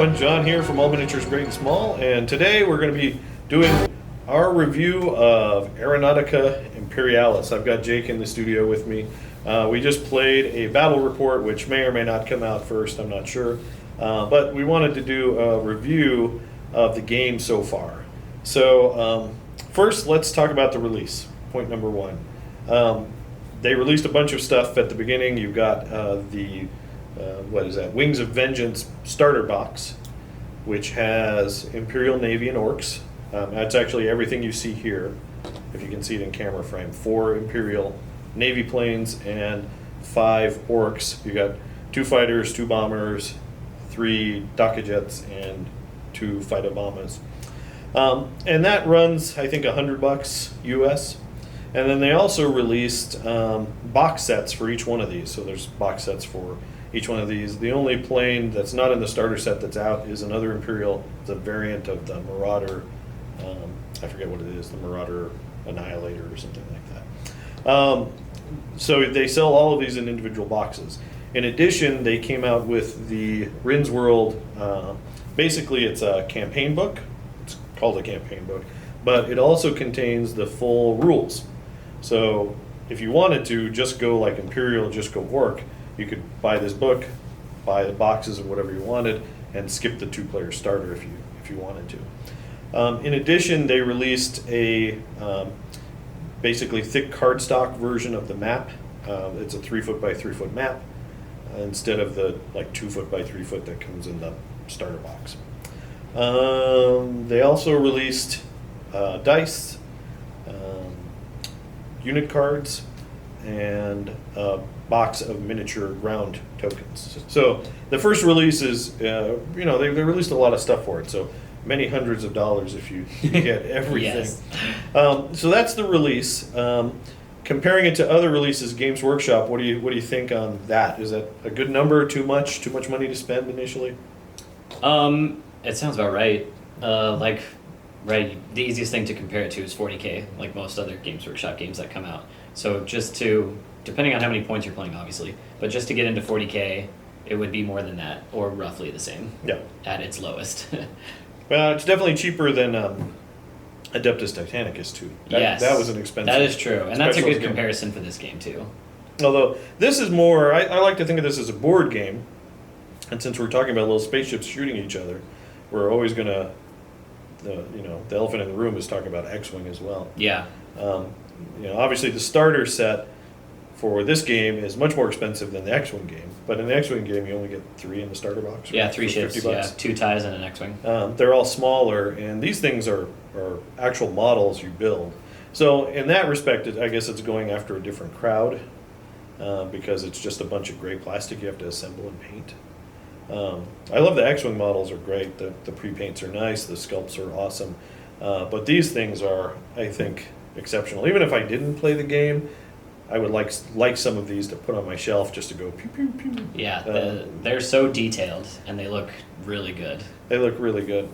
everyone, John here from All Miniatures Great and Small, and today we're going to be doing our review of Aeronautica Imperialis. I've got Jake in the studio with me. We just played a battle report, which may or may not come out first, I'm not sure, but we wanted to do a review of the game so far. So first, let's talk about the release, point number one. They released a bunch of stuff at the beginning. You've got what is that? Wings of Vengeance starter box, which has Imperial Navy and Orks. That's actually everything you see here, if you can see it in camera frame. 4 Imperial Navy planes and 5 Orks. You got 2 fighters, 2 bombers, 3 Dakka jets, and 2 Phytobombers. And that runs, I think, $100 US. And then they also released box sets for each one of these. So there's box sets for each one of these. The only plane that's not in the starter set that's out is another Imperial. It's a variant of the Marauder. I forget what it is, the Marauder Annihilator or something like that. So they sell all of these in individual boxes. In addition, they came out with the Rin's World. Basically, it's a campaign book. It's called a campaign book. But it also contains the full rules. So if you wanted to just go like Imperial, just go Ork, you could buy this book, buy the boxes of whatever you wanted, and skip the 2-player starter if you wanted to. In addition, they released a basically thick cardstock version of the map. It's a 3-foot by 3-foot map instead of the like 2-foot by 3-foot that comes in the starter box. They also released dice, unit cards, and a box of miniature ground tokens. So the first release is, they released a lot of stuff for it. So many hundreds of dollars if you get everything. Yes. So that's the release. Comparing it to other releases, Games Workshop, what do you think on that? Is that a good number? Too much money to spend initially? It sounds about right. Right, the easiest thing to compare it to is 40K, like most other Games Workshop games that come out. So depending on how many points you're playing, obviously, but just to get into 40K, it would be more than that, or roughly the same. Yeah. At its lowest. Well, it's definitely cheaper than Adeptus Titanicus too. Yes. That was an expensive. That is true, and that's a good game. comparison for this game too. Although this is more, I like to think of this as a board game, and since we're talking about little spaceships shooting each other, we're always going to, the elephant in the room is talking about X-Wing as well. Yeah. Obviously the starter set for this game is much more expensive than the X-Wing game, but in the X-Wing game you only get 3 in the starter box. Right? Yeah, 3 ships, $50. 2 ties and an X-Wing. They're all smaller, and these things are actual models you build. So in that respect, I guess it's going after a different crowd because it's just a bunch of gray plastic you have to assemble and paint. I love the X-Wing models are great. The pre-paints are nice. The sculpts are awesome. But these things are, I think, exceptional. Even if I didn't play the game, I would like some of these to put on my shelf just to go pew pew pew. Yeah, they're so detailed and they look really good. They look really good.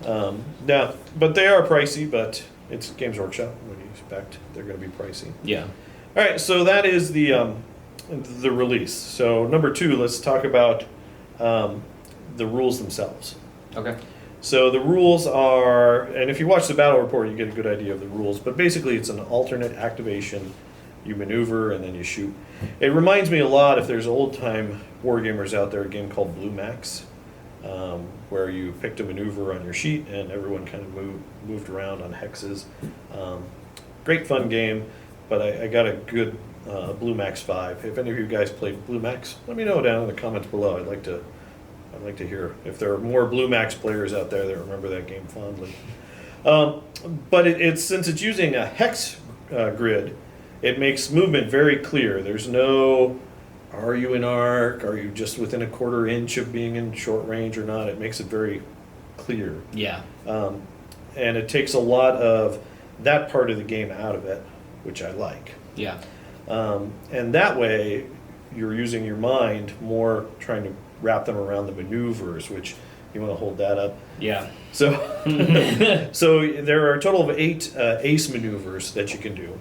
Now, but they are pricey. But it's Games Workshop. What do you expect? They're going to be pricey. Yeah. All right. So that is the release. So number 2, let's talk about the rules themselves. Okay. So the rules are, and if you watch the battle report, you get a good idea of the rules, but basically it's an alternate activation. You maneuver and then you shoot. It reminds me a lot, if there's old-time wargamers out there, a game called Blue Max, where you picked a maneuver on your sheet and everyone kind of moved around on hexes. Great fun game, but I got a good Blue Max 5. If any of you guys played Blue Max, let me know down in the comments below. I'd like to hear if there are more Blue Max players out there that remember that game fondly. But since it's using a hex grid, it makes movement very clear. There's no, are you in arc? Are you just within a quarter inch of being in short range or not? It makes it very clear. Yeah. And it takes a lot of that part of the game out of it, which I like. Yeah. And that way, you're using your mind more, trying to wrap them around the maneuvers, which you want to hold that up. Yeah. So, so there are a total of 8 ace maneuvers that you can do,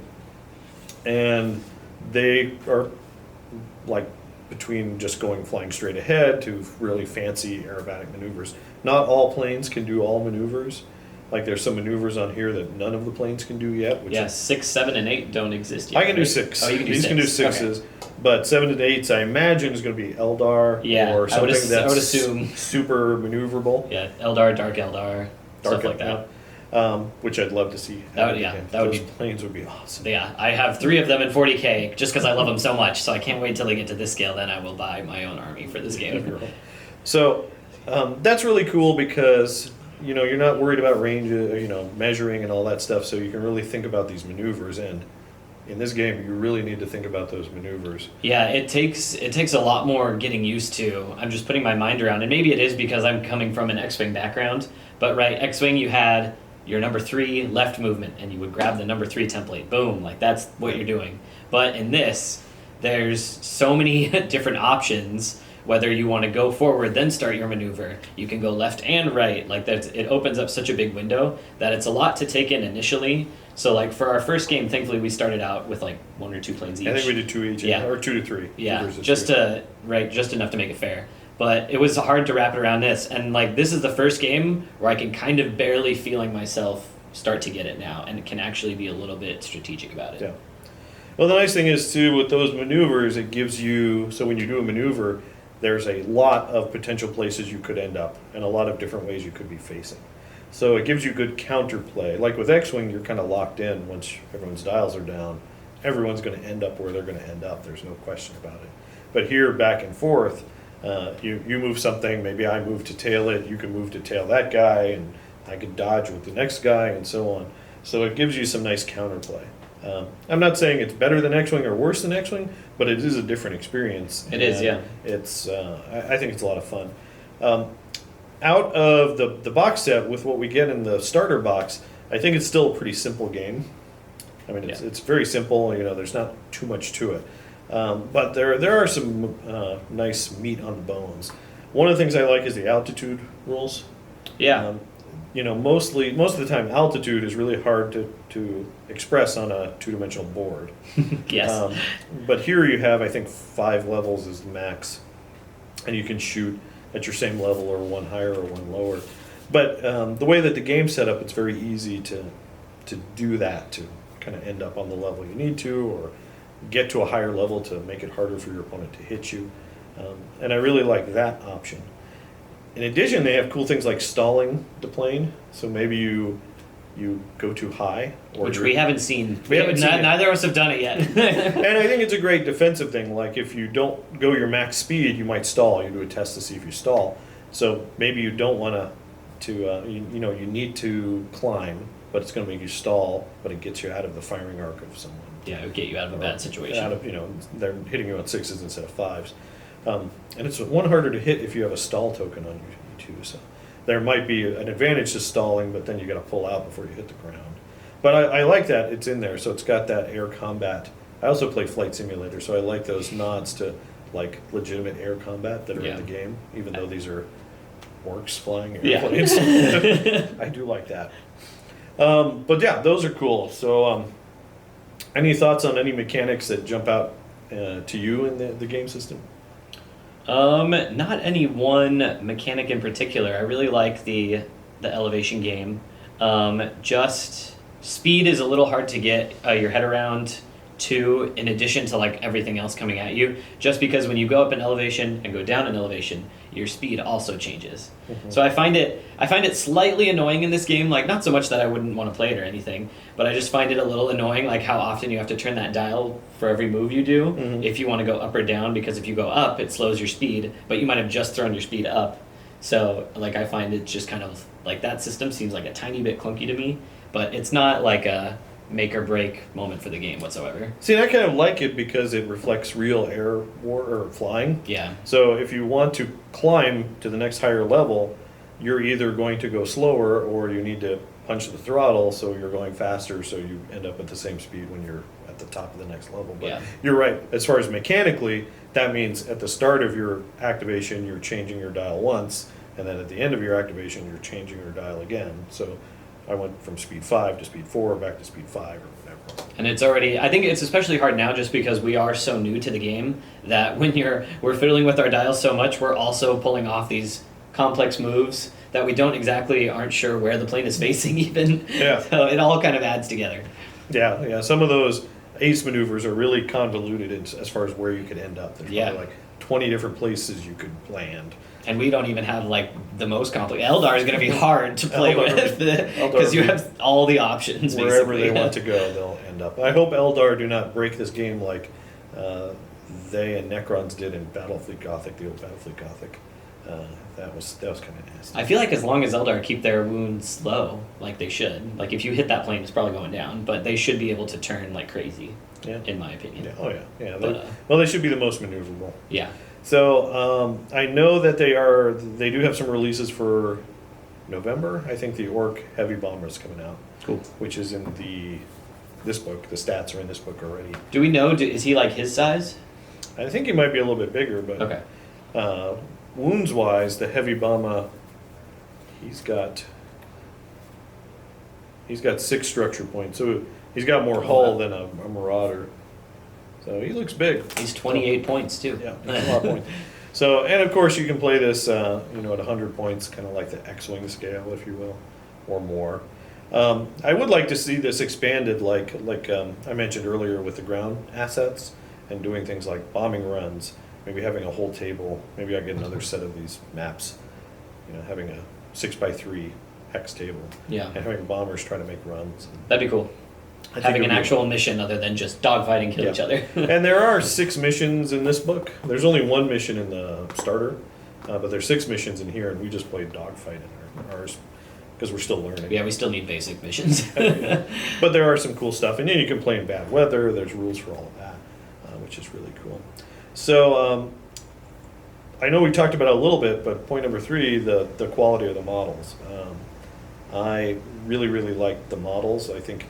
and they are like between just flying straight ahead to really fancy aerobatic maneuvers. Not all planes can do all maneuvers. Like there's some maneuvers on here that none of the planes can do yet. Which 6, 7, and 8 don't exist yet. I can do right? 6. Oh, you can do These 6. can do 6s. Okay. But 7 and 8s, I imagine, is going to be Eldar Yeah, or something I would that's assume. super maneuverable. Yeah, Eldar, Dark Eldar, stuff like that. Which I'd love to see. That would Those be planes would be awesome. Yeah, I have 3 of them in 40K just because I love them so much. So I can't wait till they get to this scale. Then I will buy my own army for this game. So that's really cool because you're not worried about range, measuring and all that stuff. So you can really think about these maneuvers. And in this game, you really need to think about those maneuvers. Yeah, it takes a lot more getting used to. I'm just putting my mind around, and maybe it is because I'm coming from an X-wing background. But right, X-wing, you had your number 3 left movement, and you would grab the number 3 template. Boom, like that's what you're doing. But in this, there's so many different options. Whether you want to go forward, then start your maneuver, you can go left and right. Like that, it opens up such a big window that it's a lot to take in initially. So like for our first game, thankfully we started out with like 1 or 2 planes each. I think we did 2 each, Yeah. or 2 to 3. Yeah, just enough to make it fair. But it was hard to wrap it around this, and like this is the first game where I can kind of barely feeling myself start to get it now, and it can actually be a little bit strategic about it. Yeah. Well, the nice thing is too with those maneuvers, it gives you when you do a maneuver, there's a lot of potential places you could end up, and a lot of different ways you could be facing. So it gives you good counterplay. Like with X-wing, you're kind of locked in once everyone's dials are down. Everyone's going to end up where they're going to end up. There's no question about it. But here, back and forth, you move something. Maybe I move to tail it. You can move to tail that guy, and I can dodge with the next guy, and so on. So it gives you some nice counterplay. I'm not saying it's better than X-wing or worse than X-wing, but it is a different experience. It is, yeah. It's I think it's a lot of fun. Out of the box set with what we get in the starter box, I think it's still a pretty simple game. I mean, it's very simple. There's not too much to it, but there are some nice meat on the bones. One of the things I like is the altitude rules. Yeah. Most of the time, altitude is really hard to express on a 2-dimensional board. Yes. But here you have, I think, 5 levels is the max, and you can shoot at your same level or 1 higher or 1 lower. But the way that the game's set up, it's very easy to do that, to kind of end up on the level you need to, or get to a higher level to make it harder for your opponent to hit you. And I really like that option. In addition, they have cool things like stalling the plane. So maybe you go too high, Which we haven't seen. We haven't seen it. Neither of us have done it yet. And I think it's a great defensive thing. Like if you don't go your max speed, you might stall. You do a test to see if you stall. So maybe you don't want to you need to climb, but it's going to make you stall, but it gets you out of the firing arc of someone. Yeah, it would get you out of a bad situation. Out of they're hitting you on 6s instead of 5s. And it's one harder to hit if you have a stall token on you too. So there might be an advantage to stalling, but then you got to pull out before you hit the ground. But I like that it's in there, so it's got that air combat. I also play Flight Simulator, so I like those nods to like legitimate air combat that are in the game, even though these are orcs flying airplanes. Yeah. I do like that. But yeah, those are cool. So any thoughts on any mechanics that jump out to you in the game system? Not any one mechanic in particular. I really like the elevation game. Just speed is a little hard to get your head around too, in addition to like everything else coming at you. Just because when you go up in elevation and go down in elevation, your speed also changes. Mm-hmm. So I find it slightly annoying in this game. Like not so much that I wouldn't want to play it or anything, but I just find it a little annoying, like how often you have to turn that dial for every move you do, if you want to go up or down, because if you go up, it slows your speed, but you might have just thrown your speed up. So like I find it just kind of like that system seems like a tiny bit clunky to me, but it's not like a make or break moment for the game whatsoever. See, and I kind of like it because it reflects real air war or flying. Yeah. So if you want to climb to the next higher level, you're either going to go slower or you need to punch the throttle so you're going faster, so you end up at the same speed when you're at the top of the next level. But you're right. As far as mechanically, that means at the start of your activation, you're changing your dial once, and then at the end of your activation, you're changing your dial again. So I went from speed 5 to speed 4, back to speed 5 or whatever. And it's already, I think it's especially hard now just because we are so new to the game that when we're fiddling with our dials so much, we're also pulling off these complex moves that we aren't sure where the plane is facing even. Yeah. So it all kind of adds together. Yeah. Some of those ace maneuvers are really convoluted as far as where you could end up. There's probably like 20 different places you could land. And we don't even have like the most complicated. Eldar is going to be hard to play with because you have all the options. Wherever basically. they want to go, they'll end up. I hope Eldar do not break this game like they and Necrons did in Battlefleet Gothic, the old Battlefleet Gothic. That was kind of nasty. I feel like as long as Eldar keep their wounds low, like they should, like if you hit that plane, it's probably going down. But they should be able to turn like crazy. Yeah. In my opinion. Yeah. Oh yeah. But, they should be the most maneuverable. Yeah. So I know that they do have some releases for November. I think the Ork Heavy Bomber is coming out. Cool. Which is in this book. The stats are in this book already. Do we know? Is he like his size? I think he might be a little bit bigger, but okay. Wounds wise, the Heavy Bomber, he's got 6 structure points. So he's got more hull than a Marauder. So he looks big. He's 28 points too. Yeah, he's a lot of points. So, and of course you can play this, at 100 points, kind of like the X-Wing scale, if you will, or more. I would like to see this expanded, like I mentioned earlier with the ground assets, and doing things like bombing runs, maybe having a whole table. Maybe I get another set of these maps, having a 6x3 hex table, and having bombers try to make runs. That'd be cool. Having an actual mission other than just dogfighting, kill each other. And there are 6 missions in this book. There's only 1 mission in the starter, but there's 6 missions in here, and we just played dogfight in ours because we're still learning. Yeah, we still need basic missions. But there are some cool stuff, and you can play in bad weather. There's rules for all of that, which is really cool. So I know we talked about it a little bit, but point number 3, the quality of the models. I really, really like the models. I think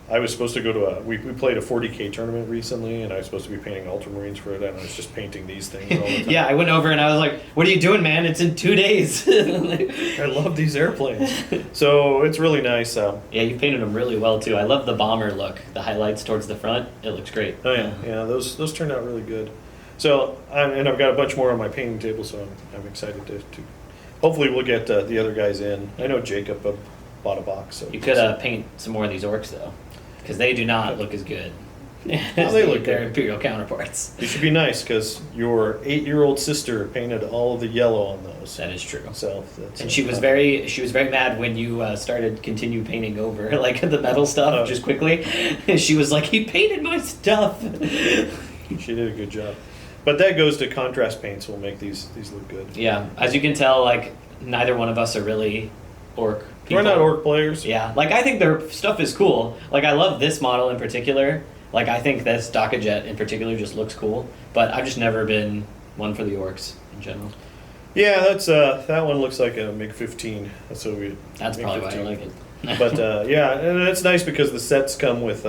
I was supposed to go to we played a 40K tournament recently, and I was supposed to be painting Ultramarines for it, and I was just painting these things all the time. Yeah, I went over and I was like, what are you doing, man? It's in 2 days. I love these airplanes. So it's really nice. Yeah, you painted them really well, too. I love the bomber look, the highlights towards the front. It looks great. Oh, yeah. Those turned out really good. So, and I've got a bunch more on my painting table, so I'm excited to hopefully we'll get the other guys in. I know Jacob bought a box. So you could paint some more of these Orks, though. Because they do not look as good as they look their good. Imperial counterparts. You should be nice because your 8-year-old sister painted all of the yellow on those. That is true. So and she was very mad when you continue painting over like the metal stuff just quickly. She was like, "He painted my stuff." She did a good job, but that goes to contrast paints. Will make these look good. Yeah, as you can tell, like neither one of us are really Ork people. We're not Ork players. Yeah, like I think their stuff is cool. Like I love this model in particular. Like I think this Daka Jet in particular just looks cool. But I've just never been one for the Orks in general. Yeah, that's that one looks like a MiG-15. That's Soviet. That's MiG-15. probably why I like it. But yeah, and it's nice because the sets come with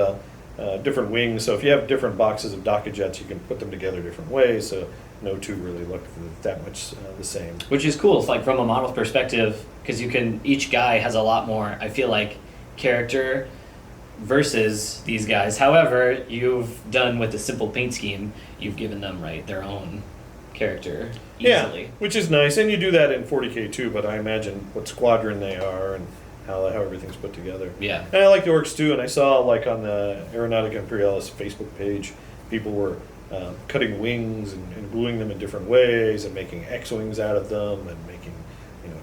different wings. So if you have different boxes of Daka Jets, you can put them together different ways. So no two really look that much the same. Which is cool. It's like from a model perspective, because each guy has a lot more, I feel like, character versus these guys. However, you've done with the simple paint scheme, you've given them their own character easily. Yeah, which is nice, and you do that in 40K too. But I imagine what squadron they are and how everything's put together. Yeah, and I like the Orks too. And I saw like on the Aeronautica Imperialis Facebook page, people were cutting wings and gluing them in different ways and making X-wings out of them and making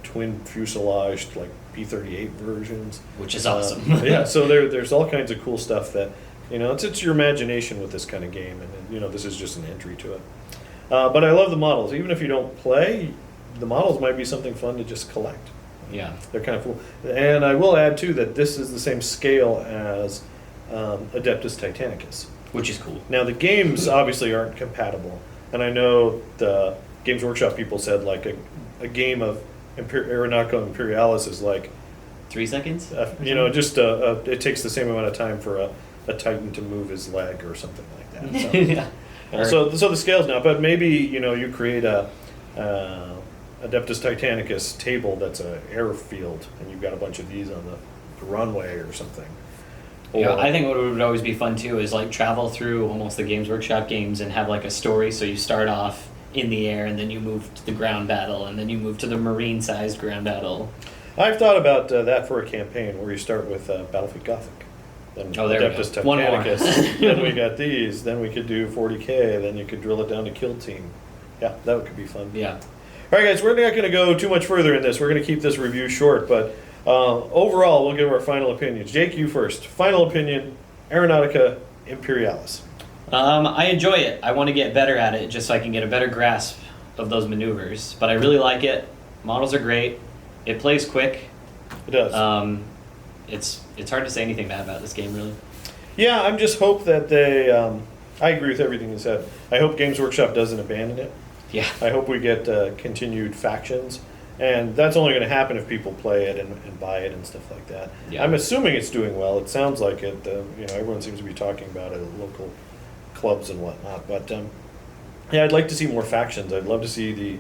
twin fuselage like P-38 versions, which is awesome. Yeah, so there's all kinds of cool stuff that it's your imagination with this kind of game, and this is just an entry to it. But I love the models. Even if you don't play, the models might be something fun to just collect. Yeah, they're kind of cool. And I will add too that this is the same scale as Adeptus Titanicus, which is cool. Now the games obviously aren't compatible, and I know the Games Workshop people said like a game of Aeronautica Imperialis is like 3 seconds. It takes the same amount of time for a Titan to move his leg or something like that. So, yeah. So the scale's now, but maybe you create a Adeptus Titanicus table that's an airfield, and you've got a bunch of these on the the runway or something. Yeah, I think what would always be fun too is like travel through almost the Games Workshop games and have like a story. So you start off in the air and then you move to the ground battle and then you move to the marine-sized ground battle. I've thought about that for a campaign where you start with Battlefield Gothic, then Oh, there we Adeptus go. One more. Titanicus, then we got these, then we could do 40K, then you could drill it down to Kill Team. Yeah, that could be fun. Yeah. All right, guys, we're not going to go too much further in this. We're going to keep this review short, but overall, we'll give our final opinions. Jake, you first. Final opinion, Aeronautica Imperialis. I enjoy it. I want to get better at it just so I can get a better grasp of those maneuvers. But I really like it. Models are great. It plays quick. It does. It's hard to say anything bad about this game, really. Yeah, I'm just hope that they. I agree with everything you said. I hope Games Workshop doesn't abandon it. Yeah. I hope we get continued factions, and that's only going to happen if people play it and buy it and stuff like that. Yeah. I'm assuming it's doing well. It sounds like it. Everyone seems to be talking about it at local clubs and whatnot. But yeah, I'd like to see more factions. I'd love to see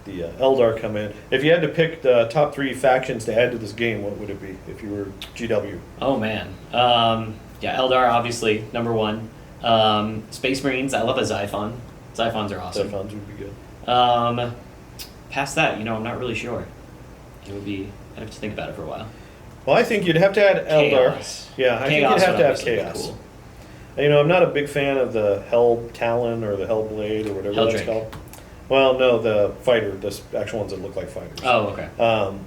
the Eldar come in. If you had to pick the top 3 factions to add to this game, what would it be if you were GW? Oh, man. Yeah, Eldar, obviously, number 1. Space Marines, I love a Xiphon. Xiphons are awesome. Xiphons would be good. Past that, I'm not really sure. I'd have to think about it for a while. Well, I think you'd have to add Eldar. Chaos. Yeah, I think Chaos you'd have would to have obviously be Chaos. cool. I'm not a big fan of the Hell Talon or the Hell Blade or whatever that's Helldrake. called. Well, no, the fighter, the actual ones that look like fighters. Oh, okay.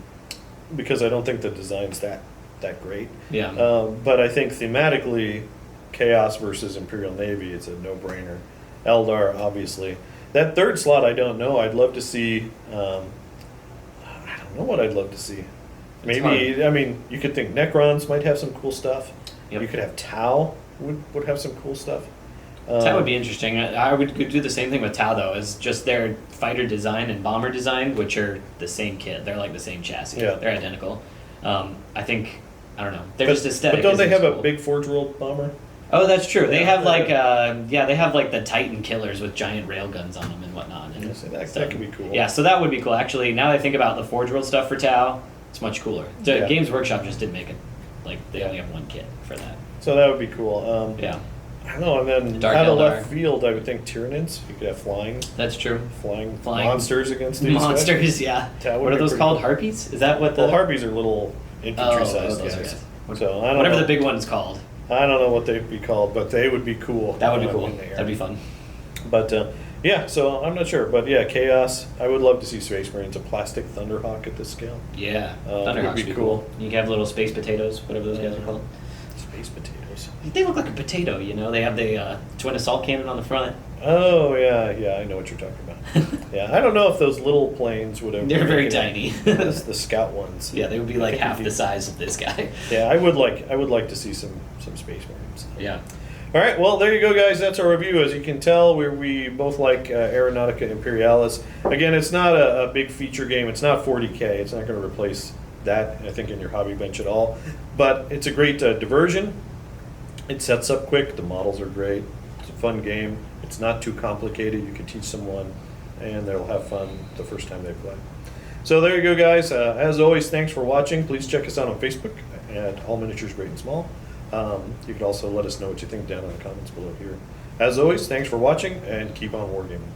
Because I don't think the design's that great. Yeah. But I think thematically, Chaos versus Imperial Navy, it's a no-brainer. Eldar, obviously. That third slot, I don't know. I'd love to see. I don't know what I'd love to see. Maybe, you could think Necrons might have some cool stuff. Yep. You could have Tau would have some cool stuff. Tau would be interesting. I would do the same thing with Tau, though, is just their fighter design and bomber design, which are the same kit. They're like the same chassis. Yeah. They're identical. I think, I don't know. They're just aesthetic. But don't they have cool. a big Forge World bomber? Oh, that's true. They Yeah, have like, they have like the Titan killers with giant railguns on them and whatnot. And Yes, that could be cool. Yeah, so that would be cool. Actually, now that I think about the Forge World stuff for Tau, it's much cooler. The Yeah. Games Workshop just didn't make it. Like, they only have one kit for that. So that would be cool. Yeah, I don't know, and then Dark out of Eldar. left field, I would think Tyranids. You could have flying that's true. Flying Monsters against these guys. Monsters, yeah. That would What are be those pretty called? cool. Harpies? Is that what the... Well, Harpies are little infantry-sized those are guys. good. So I don't Whatever know. the big one's called. I don't know what they'd be called, but they would be cool. That would be cool. in the air. That'd be fun. But yeah, so I'm not sure, but yeah, Chaos. I would love to see Space Marines, a plastic Thunderhawk at this scale. Yeah, would Thunderhawks be would be cool. cool. You can have little space potatoes, whatever those guys are called. Space potatoes. They look like a potato, They have the twin assault cannon on the front. Oh yeah, I know what you're talking about. Yeah, I don't know if those little planes would have. They're very make it tiny. as the scout ones. Yeah, they would be I like think half it'd the be- size of this guy. Yeah, I would like to see some Space Marines. Yeah. All right, well, there you go, guys. That's our review. As you can tell, we both like Aeronautica Imperialis. Again, it's not a big feature game. It's not 40K. It's not going to replace that, I think, in your hobby bench at all. But it's a great diversion. It sets up quick. The models are great. It's a fun game. It's not too complicated. You can teach someone, and they'll have fun the first time they play. So there you go, guys. As always, thanks for watching. Please check us out on Facebook at All Miniatures Great and Small. You could also let us know what you think down in the comments below here. As always, thanks for watching, and keep on wargaming.